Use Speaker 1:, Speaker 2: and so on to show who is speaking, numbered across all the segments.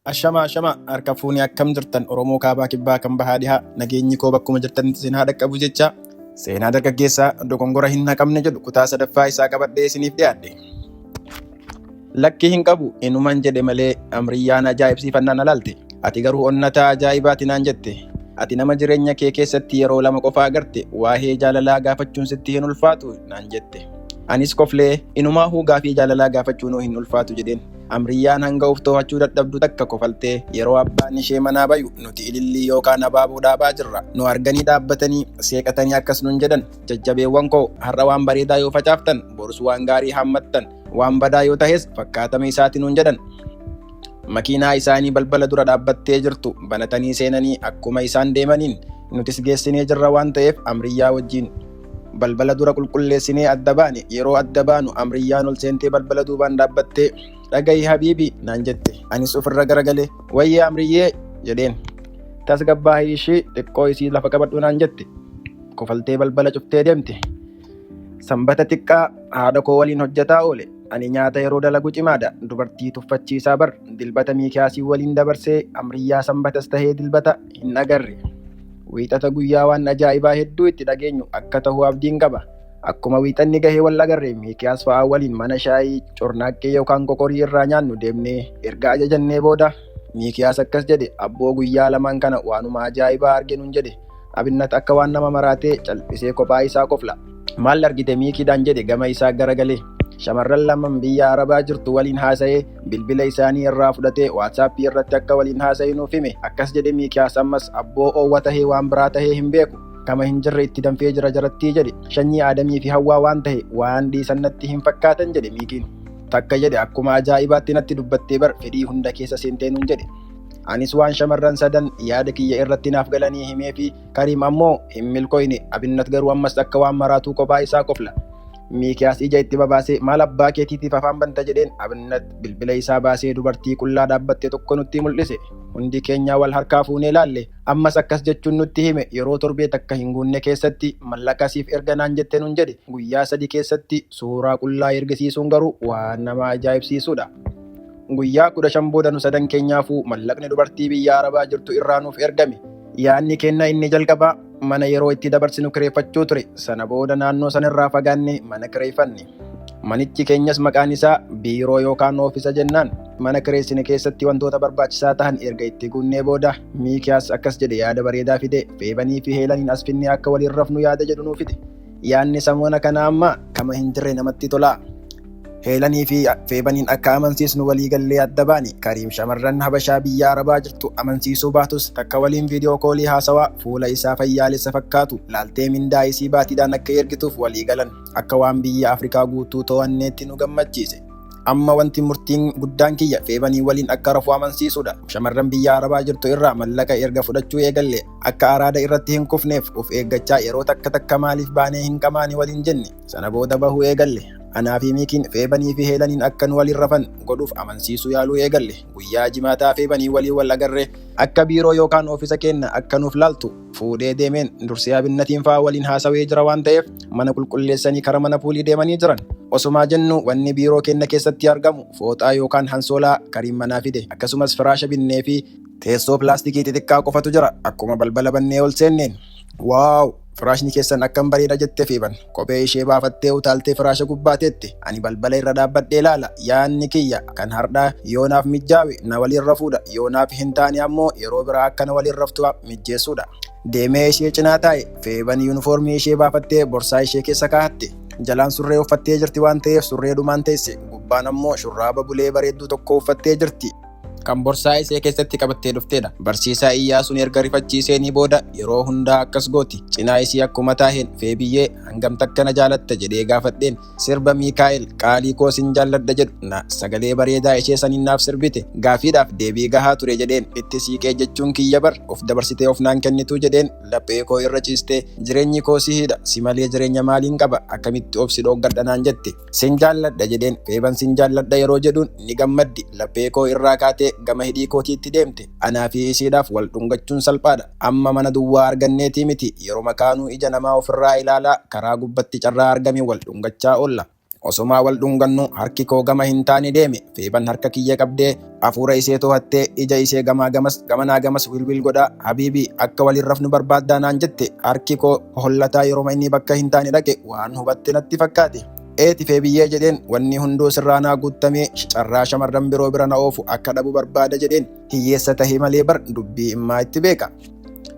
Speaker 1: Ashama harka fuunii akkam jirtan Oromoo kaabaa kibbaa kan bahaa dhihaa nageenyi koo bakkuma jirtanitti isin haa dhaqqabu jecha seenaa dargaggeessaa dogongora hin naqamne jedhu kutaa sadaffaa isaa qabadhee isiniif dhiyaadhe. Lakkii hin qabu inuman jedhe malee amriyyaan ajaa'ibsiifannaan alaalte ati garuu onnataa ajaa'ibaati naan jette. Ati nama jireenya kee keessatti yeroo lama qofaa agarte waa'ee jaalalaa gaafachuun sitti hin ulfaatu naan jette. Anis koflee inumaa gaafii jaalalaa gaafachuun hin ulfaatu jedheen. Amriyyaan hanga of to'achuu dadhabdu takka kofaltee yeroo abbaan ishee manaa bayu nuti ilillii yookaan abaaboo dhaabaa jirra. Nu arganii dhaabbatanii seeqatanii akkas nun jedhan jajjabeewwan koo har'a waan bareedaa yoo facaaftan borus waan gaarii hammattan waan badaa yoo tahes fakkaatama isaati nun jedhan. Makiinaa isaanii balbala dura dhaabbattee jirtu banatanii seenanii akkuma isaan deemaniin nutis geessinee jirra waan ta'eef Amriyyaa wajjin balbala dura qulqulleessinee adda baane. Yeroo adda baanu Amriyyaan ol seentee balbala duubaan dhaabbattee dhagahi habiibii naan jette. Anis ofirra garagalee wayyee Amriyyee jedheen. Tasgabbaahii ishii xiqqoo isii lafa qabadhu naan jette. Kofaltee balbala cuftee deemte. Sanbata xiqqaa haadha koo waliin hojjetaa oole. Ani nyaata yeroo dalagu cimaadha. Dubartii tuffachiisaa bar dilbata Miikiyaasii waliin dabarsee Amriyyaa sanbatas tahee dilbata hin agarre. Wiixata guyyaa waan ajaa'ibaa hedduu itti dhageenyu akka ta'u abdiin qaba. Akkuma wiixanni gahee wal agarre Miikiyaas fa'aa waliin mana shaayii cornaaqqee yookaan qoqorii irraa nyaannu deemnee erga ajajannee booda Miikiyaas akkas jedhe, abboo guyyaa lamaan kana waanuma ajaa'ibaa arge nun jedhe. Abinnat akka waan nama maraatee cal'isee kophaa isaa kofla. Maal argite Miikiidhaan jedhe gama isaa garagalee. Shamarran lamaan biyya Arabaa jirtu waliin haasa'ee bilbila isaanii irraa fudhatee waatsaappii irratti akka waliin haasa'e nuuf hime. Akkas jedhe Miikiyaas ammas abboo oowwa tahee waan biraa tahee hin beeku. Kama hin jirre itti danfee jira jarattii jedhe. Sanyii Aadamii fi Hawwaa waan tahe waan dhiisan natti hin fakkaatan jedhe Miikiin. Takka jedhe akkuma ajaa'ibaatti natti dubbattee bar fedhii hunda keessa seentee nun jedhe. Anis waan shamarran sadan yaada kiyya irratti naaf galanii himee fi Kariim ammoo hin milkooyne. Abinnat garuu ammas akka waan maraatuu kophaa isaa kofla. Miikiyaas ija itti babaasee maal abbaa keetiitiif afaan banta jedheen. Abinnat bilbila isaa baasee dubartii qullaa dhaabbatte tokko nutti mul'ise. Hundi keenya wal harkaa fuunee laalle. Ammas akkas jechuun nutti hime yeroo torbee takka hin guunne keessatti mallaqa siif erga naan jette nun jedhe. Guyyaa 3 keessatti suuraa qullaa ergisiisuun garuu waan nama ajaa'ibsiisudha. Guyyaa 15 booda nu sadan keenyaafuu mallaqni dubartii biyya Arabaa jirtu irraa nuuf ergame. Yaadni kennaa inni jalqabaa mana yeroo itti dabarsinu kireeffachuu ture. Sana booda naannoo sanarraa fagaanne mana kireeffanne. Manichi keenyas maqaan isaa biiroo yookaan oofisa jennaan. Mana kireessine keessatti wantoota barbaachisaa tahan erga itti guunnee booda Miikiyaas akkas jedhe yaada bareedaa fide. Feebanii fi Heelaniin as finnee akka waliin rafnu yaada jedhu nuu fide. Yaadni samoona kana amma kama hin jirre namatti tola. Heelanii fi Feebaniin akka amansiisnu walii gallee adda baane. Kariim shamarran Habashaa biyya Arabaa jirtu amansiisuu baatus takka waliin viidiyoo koolii haasawaa fuula isaa fayyaalessa fakkaatu laaltee mindaa isii baatiidhaan akka ergituuf walii galan. Akka waan biyya Afrikaa guutuu to'anneetti nu gammachiise. Amma wanti murtiin guddaan kiyya Feebanii waliin akka rafu amansiisudha. Shamarran biyya Arabaa jirtu irraa mallaqa erga fudhachuu eegalle akka araada irratti hin kufneef of eeggachaa yeroo takka maaliif baanee hin qamaani waliin jenne. Sana booda bahuu eegalle. Anaa fi Miikiin Feebanii fi Heelaniin akka nu waliin rafan godhuuf amansiisuu yaaluu eegalle. Guyyaa jimaataa Feebanii waliin wal agarre akka biiroo yookaan oofisa kenna akka nuuf laaltu fuudhee deemeen. Dursee Abinnatiin fa'aa waliin haasawee jira waan ta'eef mana qulqulleessanii kara mana puulii deemanii jiran. Osumaa jennu wanni biiroo kenna keessatti argamu fooxaa yookaan hansoolaa Kariim manaa fide. Akkasumas firaasha binnee fi teessoo pilaastikii xixiqqaa qofatu jira. Akkuma balbala bannee ol seenneen waaw! Firaashni keessan akkam bareeda jette Feeban. Kophee ishee baafattee utaaltee firaasha gubbaateetti. Ani balbala irra dhaabbadhee ilaala. Yaanni kiyya kan hardhaa yoonaaf mijjaawe na waliin rafuudha. Yoonaaf hin taane ammoo yeroo biraa akka na waliin raftu mijjeessuudha. Deemee ishee cinaa taa'e. Feeban yuunifoormii ishee baafattee borsaa ishee keessa kaahatte. Jalaan surree uffattee jirti waan ta'eef surreedhumaan teesse. Gubbaan ammoo shurraaba bulee bareedduu tokko uffattee jirti. Kan borsaa ishee keessatti qabattee dhuftedha. Barsiisaa Iyyaasuun erga rifachiiseenii booda yeroo hundaa akkas gooti. Cinaa isii akkuma taaheen Feebiyyee hangam takka na jaalatta jedhee gaafadheen sirba Miikaa'el qaalii koo sin jaalladha jedhu na sagalee bareedaa ishee saniin naaf sirbite. Gaafiidhaaf deebii gahaa ture jedheen itti siiqee jechuun kiyya bar of dabarsitee of naan kennitu jedheen laphee koo irra ciistee jireenyi koo si hidha si malee jireenya maaliin qaba akkamitti of si dhooggadha naan jette. Sin jaalladha jedheen Feeban sin jaalladha yeroo jedhuun ni gammaddi laphee koo irraa kaatee gama hidhii kootiitti deemte. Anaa fi isiidhaaf wal dhungachuun salphaadha. Amma mana duwwaa arganneetii miti yeroo makaanuu ija namaa ofirraa ilaalaa karaa gubbatti carraa argame wal dhungachaa oolla. Osomaa wal dhungannu harki koo gama hin taane deeme. Feeban harka kiyya qabdee hafuura ishee to'attee ija ishee gamanaa gamas wilwil godhaa. Habiibii akka waliin rafnu barbaaddaa naan jette. Harki koo hollataa yeroo inni bakka hin taane dhaqe waan hubatte natti fakkaate. Eetifee biyyee jedheen wanni hunduu sirraa naa guutamee carraa shamarran biroo bira na oofu akka dhabu barbaada jedheen. Hiyyeessa tahee malee bar dubbii immaa itti beeka.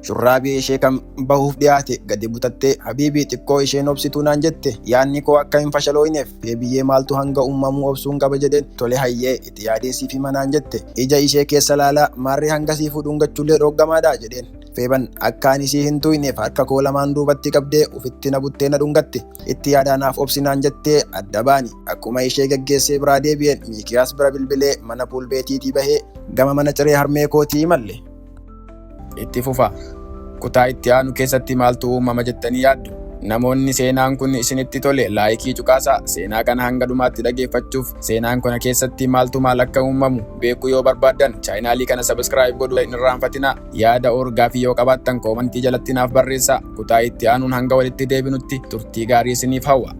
Speaker 1: Shurraabii ishee kan bahuuf dhiyaate gadi butattee habiibii xiqqoo isheen obsituu naan jette. Yaanni koo akka hin fashalooyneef feebiyyee maaltu hanga uumamuu obsuun qaba jedheen. Tole hayyee itti yaadeesiif hima naan jette. Ija ishee keessa laalaa maarree hangasii fuudhungachuullee dhoggamaadha jedheen. Feeban akka ani isii hin tuyneef harka koo lamaan duubatti qabdee ufitti na buttee na dhungatte. Itti yaadaanaaf obsinaan jettee adda baani. Akkuma ishee gaggeessee biraa deebi'een Miikiyaas bira bilbilee mana puulbeetiitii bahee gama mana ciree harmee kootii malle. Itti fufa. Kutaa itti aanu keessatti maaltu uumama jettanii yaaddu? Namoonni seenaan kun isinitti tole laayikii cuqaasaa. Seenaa kana hanga dhumaatti dhageeffachuuf seenaan kana keessatti maaltu maal akka uumamu beekuu yoo barbaaddan chaayinaalii kana sabiskiraayib godhuu hin irraanfatinaa. Yaada orgaafii yoo qabaattan koomantii jalatti naaf barreessaa. Kutaa itti aanuun hanga walitti deebinutti turtii gaarii isiniif hawwa.